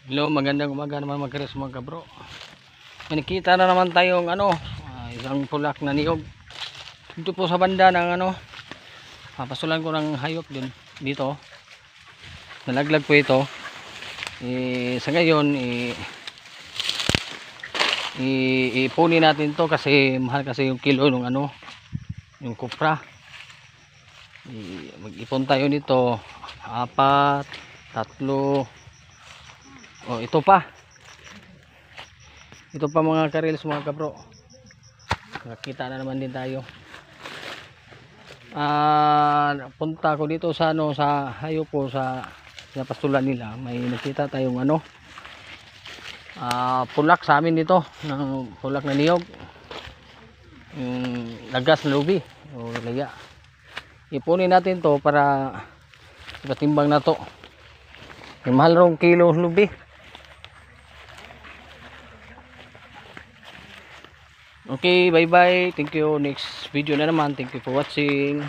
Hello, magandang umaga naman mga kabro. May nakita na naman tayong isang pulak na niyog. Dito po sa banda ng papasulan ko ng hayop din dito. Nalaglag po ito. Sa ngayon ipunin natin to kasi mahal kasi yung kilo ng yung kupra. Mag-ipon tayo nito 4, 3. Ito pa mga karels mga kabro. Nakita na naman din tayo. Punta ko dito sa sa hayop po sa pastulan nila. May nakita tayong pulak sa amin dito, ng pulak na niyog, yung lagas na lubi o laya. Ipunin natin to para ipatimbang na to. Yung mahal rong kilo lubi. Okay, bye bye. Thank you. Next video na naman. Thank you for watching.